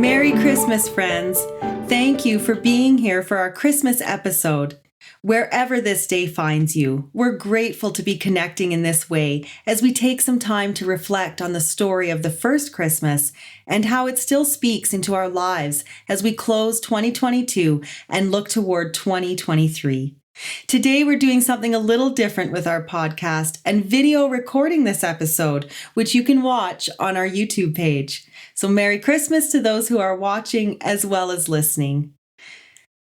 Merry Christmas, friends. Thank you for being here for our Christmas episode. Wherever this day finds you, we're grateful to be connecting in this way as we take some time to reflect on the story of the first Christmas and how it still speaks into our lives as we close 2022 and look toward 2023. Today, we're doing something a little different with our podcast and video recording this episode, which you can watch on our YouTube page. So Merry Christmas to those who are watching as well as listening.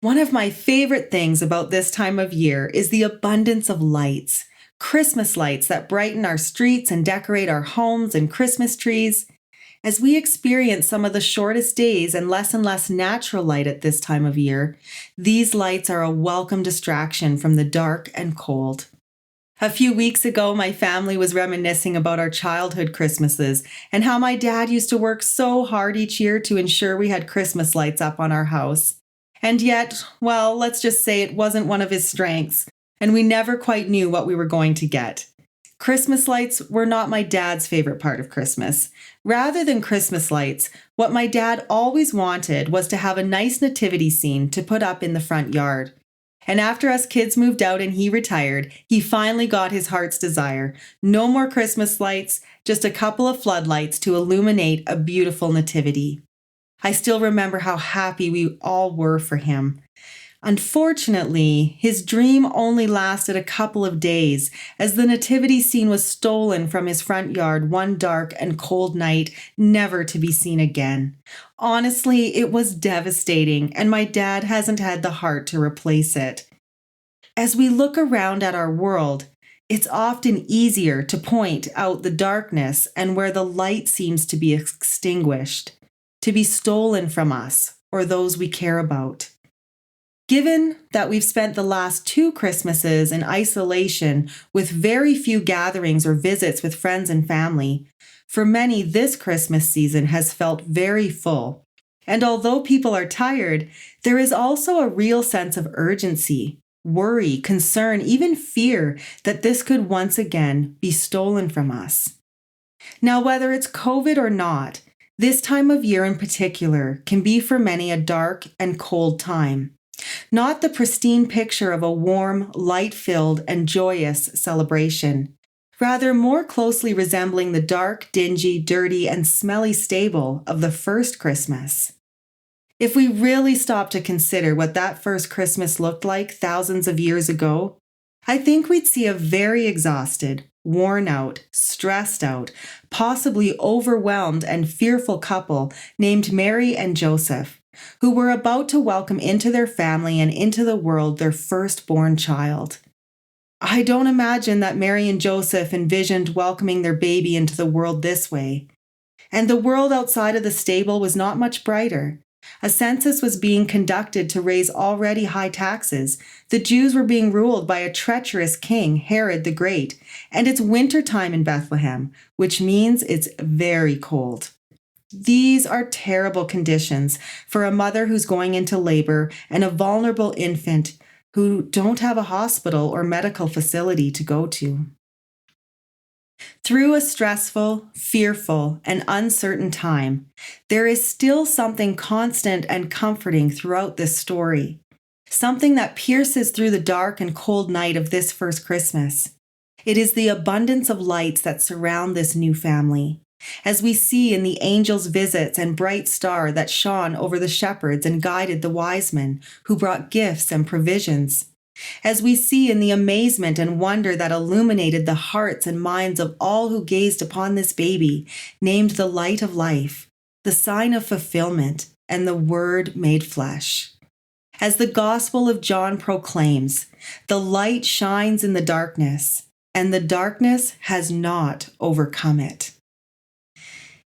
One of my favorite things about this time of year is the abundance of lights, Christmas lights that brighten our streets and decorate our homes and Christmas trees. As we experience some of the shortest days and less natural light at this time of year, these lights are a welcome distraction from the dark and cold. A few weeks ago, my family was reminiscing about our childhood Christmases and how my dad used to work so hard each year to ensure we had Christmas lights up on our house. And yet, well, let's just say it wasn't one of his strengths, and we never quite knew what we were going to get. Christmas lights were not my dad's favorite part of Christmas. Rather than Christmas lights, what my dad always wanted was to have a nice nativity scene to put up in the front yard. And after us kids moved out and he retired, he finally got his heart's desire. No more Christmas lights, just a couple of floodlights to illuminate a beautiful nativity. I still remember how happy we all were for him. Unfortunately, his dream only lasted a couple of days as the nativity scene was stolen from his front yard one dark and cold night, never to be seen again. Honestly, it was devastating, and my dad hasn't had the heart to replace it. As we look around at our world, it's often easier to point out the darkness and where the light seems to be extinguished, to be stolen from us or those we care about. Given that we've spent the last 2 Christmases in isolation with very few gatherings or visits with friends and family, for many this Christmas season has felt very full. And although people are tired, there is also a real sense of urgency, worry, concern, even fear that this could once again be stolen from us. Now, whether it's COVID or not, this time of year in particular can be for many a dark and cold time. Not the pristine picture of a warm, light-filled, and joyous celebration. Rather, more closely resembling the dark, dingy, dirty, and smelly stable of the first Christmas. If we really stop to consider what that first Christmas looked like thousands of years ago, I think we'd see a very exhausted, worn out, stressed out, possibly overwhelmed and fearful couple named Mary and Joseph, who were about to welcome into their family and into the world their firstborn child. I don't imagine that Mary and Joseph envisioned welcoming their baby into the world this way. And the world outside of the stable was not much brighter. A census was being conducted to raise already high taxes. The Jews were being ruled by a treacherous king, Herod the Great, and it's winter time in Bethlehem, which means it's very cold. These are terrible conditions for a mother who's going into labor and a vulnerable infant who don't have a hospital or medical facility to go to. Through a stressful, fearful, and uncertain time, there is still something constant and comforting throughout this story, something that pierces through the dark and cold night of this first Christmas. It is the abundance of lights that surround this new family, as we see in the angel's visits and bright star that shone over the shepherds and guided the wise men who brought gifts and provisions. As we see in the amazement and wonder that illuminated the hearts and minds of all who gazed upon this baby, named the light of life, the sign of fulfillment, and the Word made flesh. As the Gospel of John proclaims, the light shines in the darkness, and the darkness has not overcome it.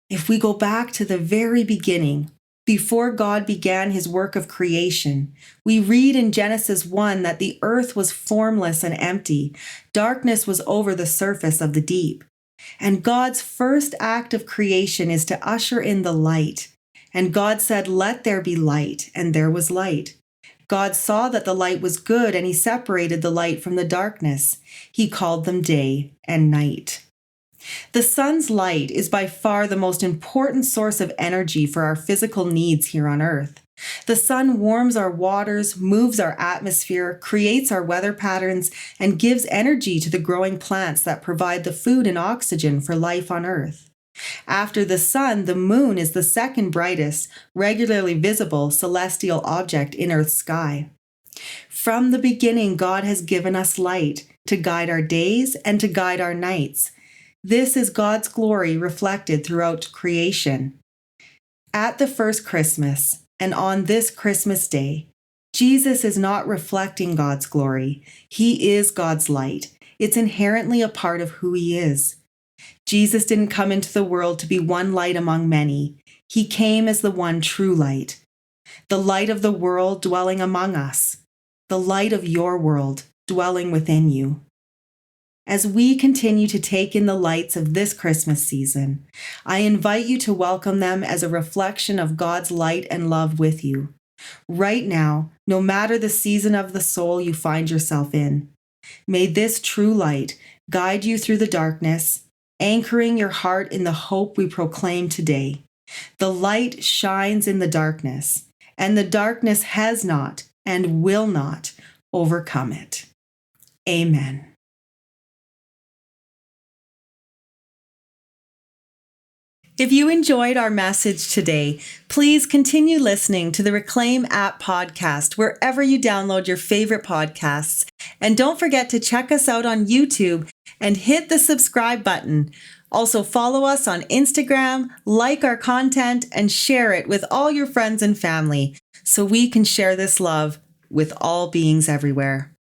If we go back to the very beginning, before God began his work of creation, we read in Genesis 1 that the earth was formless and empty. Darkness was over the surface of the deep. And God's first act of creation is to usher in the light. And God said, "Let there be light," and there was light. God saw that the light was good, and he separated the light from the darkness. He called them day and night. The sun's light is by far the most important source of energy for our physical needs here on Earth. The sun warms our waters, moves our atmosphere, creates our weather patterns, and gives energy to the growing plants that provide the food and oxygen for life on Earth. After the sun, the moon is the second brightest, regularly visible celestial object in Earth's sky. From the beginning, God has given us light to guide our days and to guide our nights. This is God's glory reflected throughout creation. At the first Christmas, and on this Christmas day, Jesus is not reflecting God's glory. He is God's light. It's inherently a part of who he is. Jesus didn't come into the world to be one light among many. He came as the one true light, the light of the world dwelling among us, the light of your world dwelling within you. As we continue to take in the lights of this Christmas season, I invite you to welcome them as a reflection of God's light and love with you. Right now, no matter the season of the soul you find yourself in, may this true light guide you through the darkness, anchoring your heart in the hope we proclaim today. The light shines in the darkness, and the darkness has not and will not overcome it. Amen. If you enjoyed our message today, please continue listening to the Reclaim App podcast wherever you download your favorite podcasts. And don't forget to check us out on YouTube and hit the subscribe button. Also follow us on Instagram, like our content, and share it with all your friends and family so we can share this love with all beings everywhere.